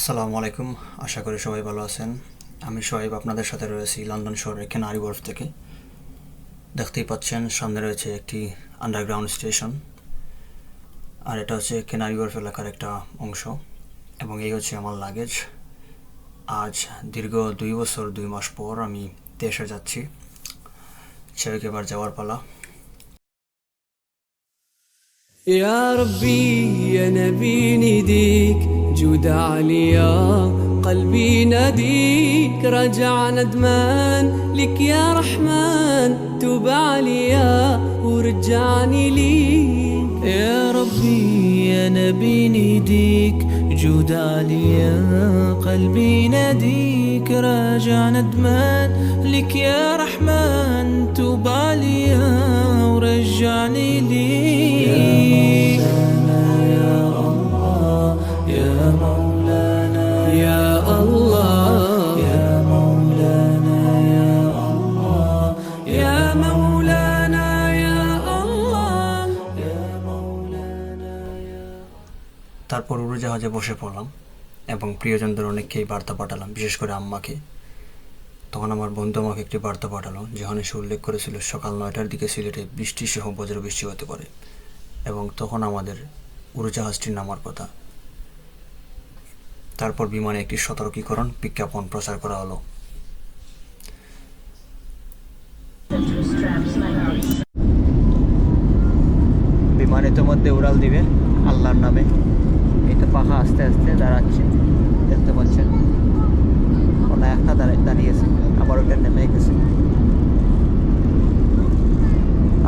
আসসালামু আলাইকুম, আশা করি সবাই ভালো আছেন। আমি সোহাইব আপনাদের সাথে রয়েছি লন্ডন শহরের ক্যানারি ওয়ার্ফ থেকে। দেখতেই পাচ্ছেন সামনে রয়েছে একটি আন্ডারগ্রাউন্ড স্টেশন, আর এটা হচ্ছে ক্যানারি ওয়ার্ফ এলাকার একটা অংশ, এবং এই হচ্ছে আমার লাগেজ। আজ দীর্ঘ 2 বছর 2 মাস পর আমি দেশে যাচ্ছি। ছেড়ে এবার যাওয়ার পালা। يا ربي يا نبي نديك جود عليا قلبي ناديك رجع ندمان لك يا رحمن توب عليا ورجعني ليك يا ربي يا نبي نديك جود عليا قلبي ناديك راجع ندمان لك يا رحمن توب عليا ورجعني ليك তারপর উড়োজাহাজে বসে পড়লাম এবং প্রিয়জনদের অনেককেই বার্তা পাঠালাম, বিশেষ করে আম্মাকে। তখন আমার বন্ধু আমাকে একটি বার্তা পাঠালো, যেখানে সে উল্লেখ করেছিল সকাল 9টার দিকে সিলেটে বৃষ্টি সহ বজ্রবৃষ্টি হতে পারে, এবং তখন আমাদের উড়োজাহাজটি নামার কথা। তারপর বিমানে একটি সতর্কীকরণ বিজ্ঞাপন প্রচার করা হলো। বিমান ইতিমধ্যে উড়াল দিবে আল্লাহর নামে। এই তো পাখা আস্তে আস্তে দাঁড়াচ্ছে, দেখতে পাচ্ছেন। ওনা একটা দাঁড়িয়েছে, আবার ওটা নেমে গেছে।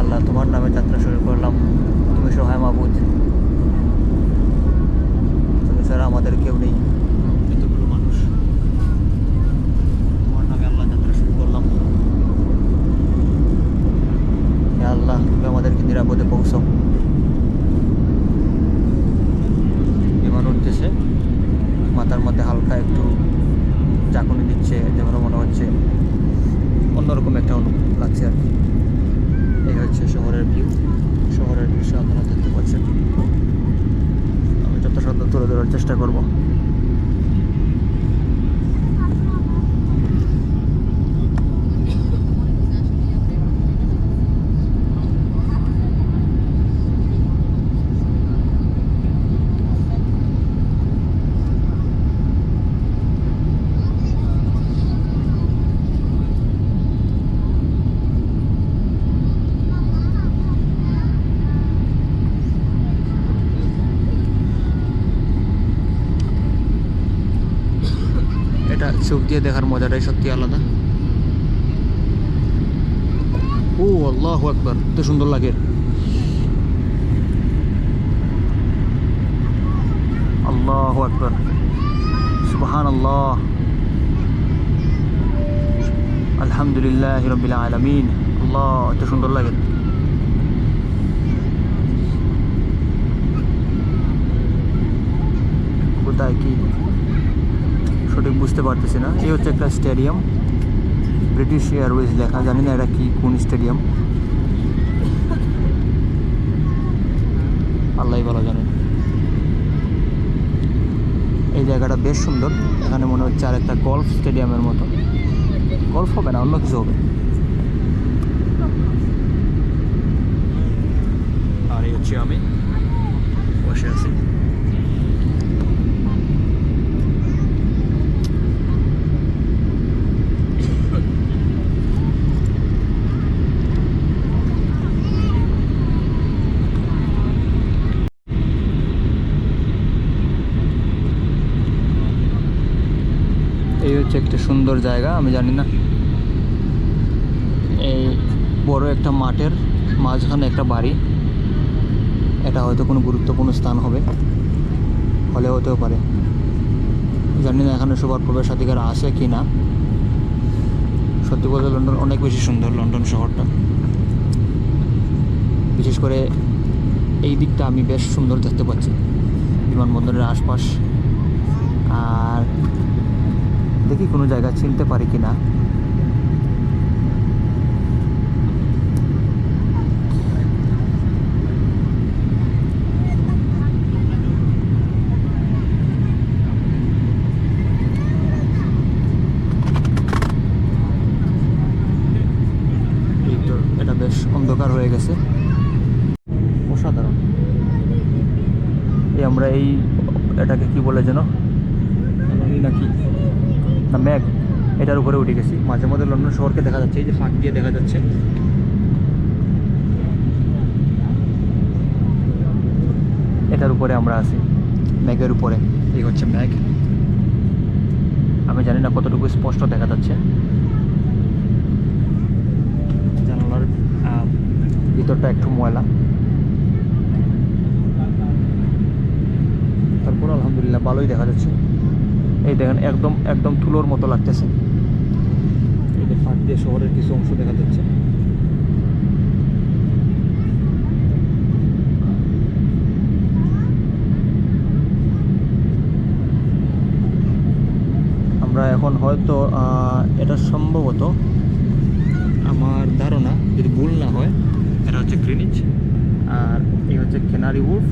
আল্লাহ, তোমার নামে যাত্রা শুরু করলাম। তুমি সহায় মাবুদ, তুমি ছাড়া আমাদের কেউ নেই। এতগুলো মানুষ, তোমার নামে আল্লাহ যাত্রা শুরু করলাম। হে আল্লাহ, তুমি আমাদেরকে নিরাপদে পৌঁছাও। বিমান উঠতেছে, মাথার মধ্যে হালকা একটু ঝাঁকুনি দিচ্ছে, যেন মনে হচ্ছে অন্যরকম একটা অনুভূতি লাগছে আর কি। এই হচ্ছে শহরের ভিউ, শহরের দৃশ্য আপনারা দেখতে পাচ্ছেন। আমি যথাসাধ্য তুলে ধরার চেষ্টা করব। এটা চোখ দিয়ে দেখার মজাটাই সত্যি আলাদা। ও আল্লাহু আকবার, এত সুন্দর লাগে। আল্লাহু আকবার, সুবহানাল্লাহ, আলহামদুলিল্লাহি রাব্বিল আলামিন। আল্লাহ, এত সুন্দর লাগে। কোথায় কি সঠিক বুঝতে পারতেছি না। এই হচ্ছে একটা স্টেডিয়াম, ব্রিটিশ এয়ারওয়েজ লেখা, জানি না এটা কি, কোন স্টেডিয়াম, আল্লাহ ভালো জানেন। এই জায়গাটা বেশ সুন্দর। এখানে মনে হচ্ছে আর একটা গলফ স্টেডিয়ামের মতো। গলফ হবে না, অন্য কিছু হবে। আর এই হচ্ছে আমি বসে আছি। এই হচ্ছে একটা সুন্দর জায়গা। আমি জানি না, এই বড় একটা মাঠের মাঝখানে একটা বাড়ি। এটা হয়তো কোনো গুরুত্বপূর্ণ স্থান হবে, হলে হতেও পারে, জানি না এখানে সবার প্রবেশাধিকার আছে কি না। সত্যি বলতে লন্ডন অনেক বেশি সুন্দর, লন্ডন শহরটা। বিশেষ করে এই দিকটা আমি বেশ সুন্দর দেখতে পাচ্ছি, বিমানবন্দরের আশপাশ। আর দেখি কোনো জায়গা চিনতে পারি কি না। গেছে, অসাধারণ। এই আমরা এটাকে কি বলে যেন, নাকি না ম্যাগ, এটার উপরে উঠে গেছি। মাঝে মধ্যে লন্ডন শহরকে দেখা যাচ্ছে, এই যে ফাঁক দিয়ে দেখা যাচ্ছে। এটার উপরে আমরা আছি, ম্যাগের উপরে। এই হচ্ছে ম্যাগ। আমি জানি না কতটুকু স্পষ্ট দেখা যাচ্ছে। জানালার ভিতরটা একটু ময়লা, তারপর আলহামদুলিল্লাহ ভালোই দেখা যাচ্ছে। এই দেখেন একদম একদম তুলোর মতো লাগতেছে। এই যে ফাঁক দিয়ে শহরের কিছু অংশ দেখা যাচ্ছে। আমরা এখন হয়তো এটা সম্ভবত, আমার ধারণা যদি ভুল না হয়, এটা হচ্ছে গ্রিনিচ, আর এই হচ্ছে ক্যানারি উলফ।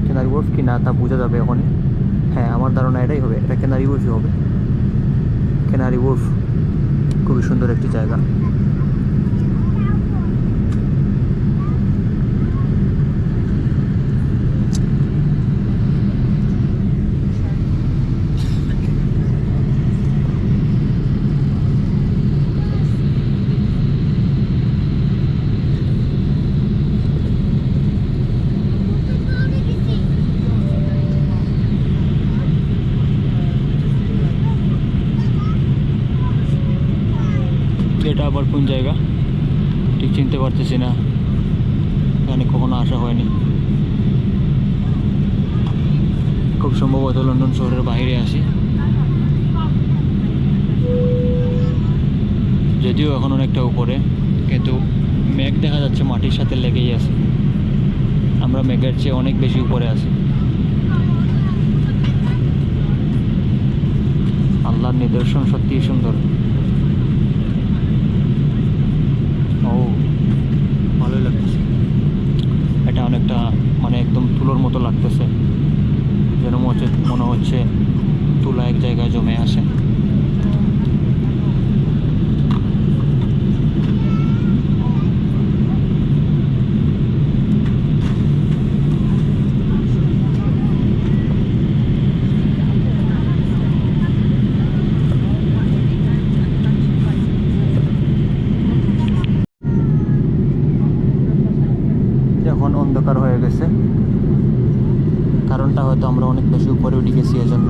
ক্যানারি উলফ কি না তা বোঝা যাবে এখনই। হ্যাঁ, আমার ধারণা এটাই হবে, এটা ক্যানারি উলফই হবে। ক্যানারি উলফ খুবই সুন্দর একটি জায়গা। এটা আবার কোন জায়গা ঠিক চিনতে পারতেছি না, এখানে কখনো আসা হয়নি। খুব সম্ভবত লন্ডন শহরের বাইরে আসি, যদিও এখন অনেকটা উপরে, কিন্তু মেঘ দেখা যাচ্ছে মাটির সাথে লেগেই আছে। আমরা মেঘের চেয়ে অনেক বেশি উপরে আছি। আল্লাহর নিদর্শন সত্যিই সুন্দর। ও, ভালোই লাগতেছে। এটা অনেকটা মানে একদম তুলোর মতো লাগতেছে, যেন মনে হচ্ছে তুলা এক জায়গায় জমে আসে। এখন অন্ধকার হয়ে গেছে, কারণটা হয়তো আমরা অনেক বেশি উপরে উঠে গেছি এজন্য।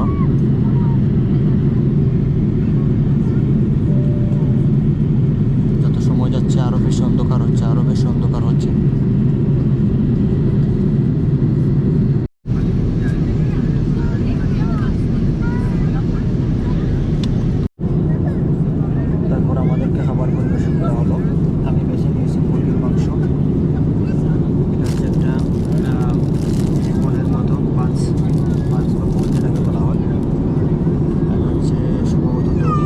যত সময় যাচ্ছে আরো বেশি অন্ধকার হচ্ছে, আরো বেশি অন্ধকার হচ্ছে। তারপর আমাদেরকে খাবার পরিবেশন করা হলো। আমি বেছে নিয়েছি মুরগির মাংস। এটা হচ্ছে একটা বলের মতো পাঁচ বা বোল যেটাকে বলা হয়। এটা হচ্ছে সম্ভবত দই,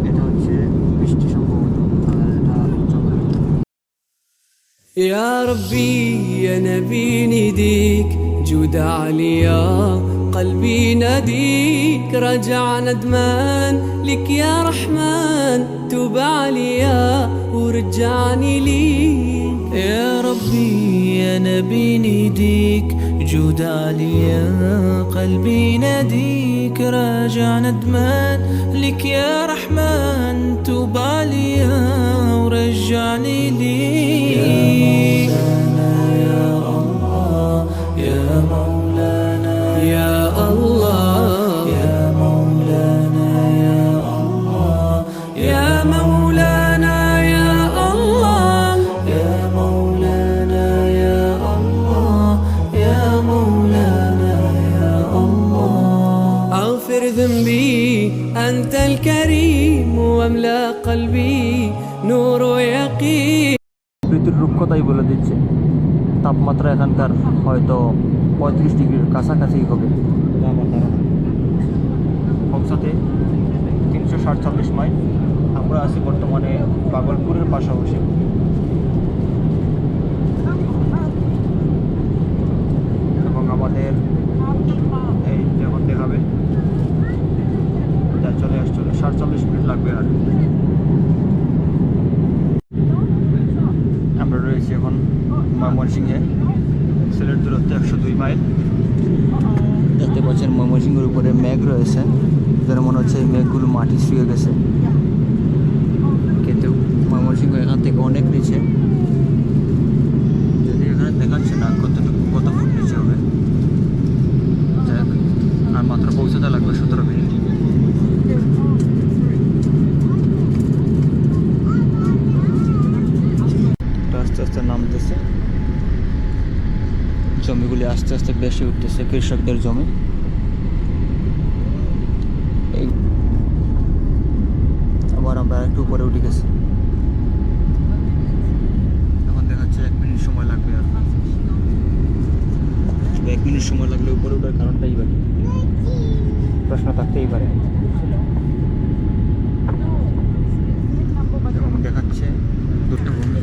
এটা হচ্ছে মিষ্টি সম্ভবত, আর এটা চকলেট। يا ربي يا نبي نديك جود عليا قلبي ناديك رجع ندمان لك يا رحمن توب عليا ورجعني ليك يا ربي يا نبي نديك جود عليا قلبي ناديك راجع ندمان لك يا رحمن توب عليا ورجعني ليك يا الله يا مولانا يا الله يا مولانا يا الله يا مولانا يا الله يا مولانا يا الله يا مولانا يا الله اغفر ذنبي أنت الكريم واملأ قلبي نور ويقين প্রকৃতির রূপকথাই বলে দিচ্ছে। তাপমাত্রা এখানকার হয়তো 35 ডিগ্রির কাছাকাছি হবে আমার ধারণা। কমসাতে 347 মাইল। আমরা আছি বর্তমানে পাগলপুরের পাশাপাশি। এবং আমাদের এই যখন দেখাবে যা চলে আসছিল 47 মিনিট লাগবে। আর ময়মনসিংহে, সিলেট দূরত্ব 102 মাইল। দেখতে পাচ্ছেন ময়মনসিংহের উপরে মেঘ রয়েছে, যেন মনে হচ্ছে এই মেঘগুলো মাটি শুয়ে গেছে, কিন্তু ময়মনসিংহ এখান থেকে অনেক নিচে, যদি এখানে দেখাচ্ছে না কত ফুট নিচে হবে। যাই হোক, আর মাত্র পৌঁছাতে লাগবে 17 মিনিট। আস্তে আস্তে নামতেছে, জমিগুলি আস্তে আস্তে বেশি উঠতেছে, কৃষকদের জমি। এই আবার আমরা একটু উপরে উঠে গেছি, এখন দেখাচ্ছে 1 মিনিট সময় লাগবে। আর 1 মিনিট সময় লাগলে উপরে ওঠার কারণটাই পারে, প্রশ্ন থাকতেই পারে। এবং দেখাচ্ছে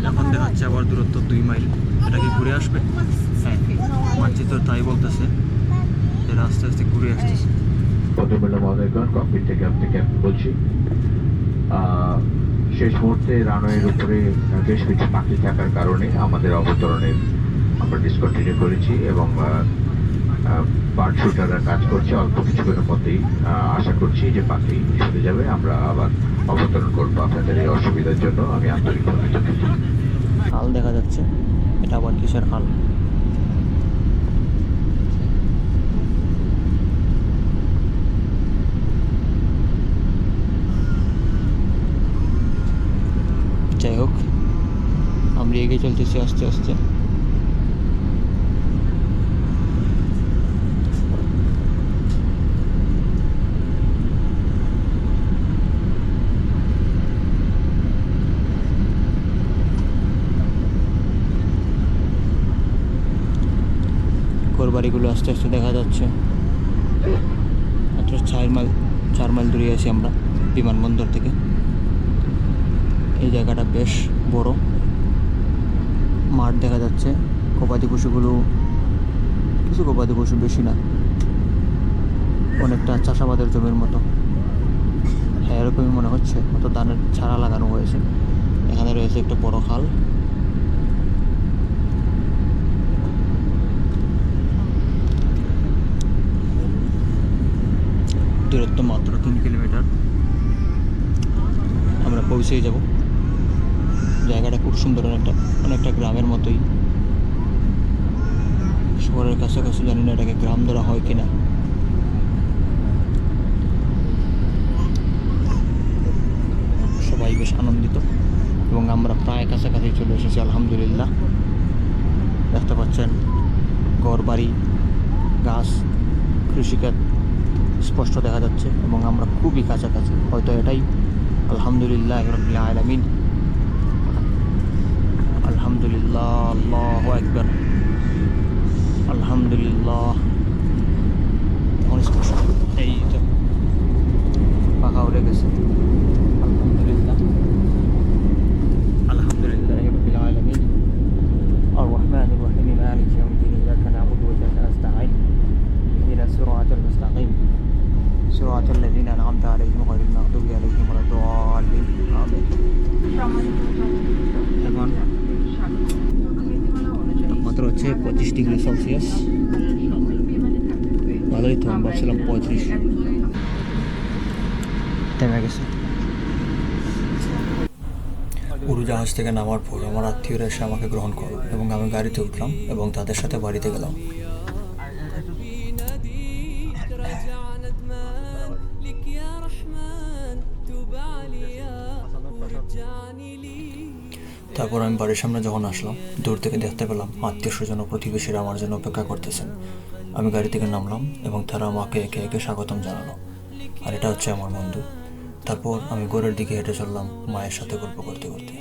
এখন দেখাচ্ছে আবার দূরত্ব 2 মাইল। এটা কি ঘুরে আসবে? হ্যাঁ, মানচিত্র তাই বলতেছে, এরা আস্তে আস্তে ঘুরে আসতেছে। ভদ্রমহিলা মহোদয়গণ, ককপিট থেকে আপনাকে বলছি, শেষ মুহূর্তে রানওয়ের উপরে বেশ কিছু পাখি থাকার কারণে আমাদের অবতরণের আমরা ডিসকন্টিনিউ করেছি এবং বার্ড শুটাররা কাজ করছে। অল্প কিছুক্ষণের মধ্যেই আশা করছি যে পাখি চলে যাবে, আমরা আবার অবতরণ করবো। আপনাদের এই অসুবিধার জন্য আমি আন্তরিকভাবে দুঃখিত। হাল দেখা যাচ্ছে, এটা আবার কিসের হাল? যাই হোক, আমরা এগিয়ে চলতেছি আস্তে আস্তে। ঘরবাড়িগুলো আস্তে আস্তে দেখা যাচ্ছে। মাত্র 4 মাইল দূরে আছি আমরা বিমানবন্দর থেকে। এই জায়গাটা বেশ বড়, মাঠ দেখা যাচ্ছে। গবাদি পশুগুলো, কিছু গবাদি পশু, বেশি না, অনেকটা চাষাবাদের জমির মতো। হ্যাঁ, এরকমই মনে হচ্ছে, কত ধানের চারা লাগানো হয়েছে। এখানে রয়েছে একটা বড় খাল। দূরত্ব মাত্র 3 কিলোমিটার, আমরা পৌঁছেই যাব। জায়গাটা খুব সুন্দর, অনেকটা গ্রামের মতোই। শহরের কাছাকাছি, জানি না এটাকে গ্রাম ধরা হয় কিনা। সবাই বেশ আনন্দিত এবং আমরা প্রায় কাছাকাছি চলে এসেছি আলহামদুলিল্লাহ। দেখতে পাচ্ছেন ঘর বাড়ি, গাছ, কৃষিখাত স্পষ্ট দেখা যাচ্ছে এবং আমরা খুবই কাছাকাছি। হয়তো এটাই আলহামদুলিল্লাহ রাব্বিল আলামিন। আলহামদুলিল্লাহ, আল্লাহু আকবার, আলহামদুলিল্লাহ। এখন স্পষ্ট, এই তো পাখা উড়ে গেছে। আলহামদুলিল্লাহ, আলহামদুলিল্লাহ রাব্বিল আলামিন। আর রহমানির রহিম, মালিকি ইয়াউমিদ্দিন, ইyyaka না'বুদু ওয়া ইyyaka নাস্তাঈন, ইহদিনাস সিরাতাল মুস্তাকিম, সিরাতাল লাযীনা আন'আমতা আলাইহিম গায়রিল মাগদুবি আলাইহিম ওয়ালাদ-দাল্লিন। আমিন। এখন তাপমাত্রা হচ্ছে 25 ডিগ্রি সেলসিয়াস। ভালোই তো, আমি ভাবছিলাম 35। থেমে গেছে। উড়োজাহাজ থেকে নামার পর আমার আত্মীয়রা এসে আমাকে গ্রহণ করল এবং আমি গাড়িতে উঠলাম এবং তাদের সাথে বাড়িতে গেলাম। তারপর আমি বাড়ির সামনে যখন আসলাম, দূর থেকে দেখতে পেলাম আত্মীয় স্বজন ও প্রতিবেশীরা আমার জন্য অপেক্ষা করতেছেন। আমি গাড়ি থেকে নামলাম এবং তারা আমাকে একে একে স্বাগতম জানালো। আর এটা হচ্ছে আমার বন্ধু। তারপর আমি ঘরের দিকে হেঁটে চললাম মায়ের সাথে গল্প করতে করতে।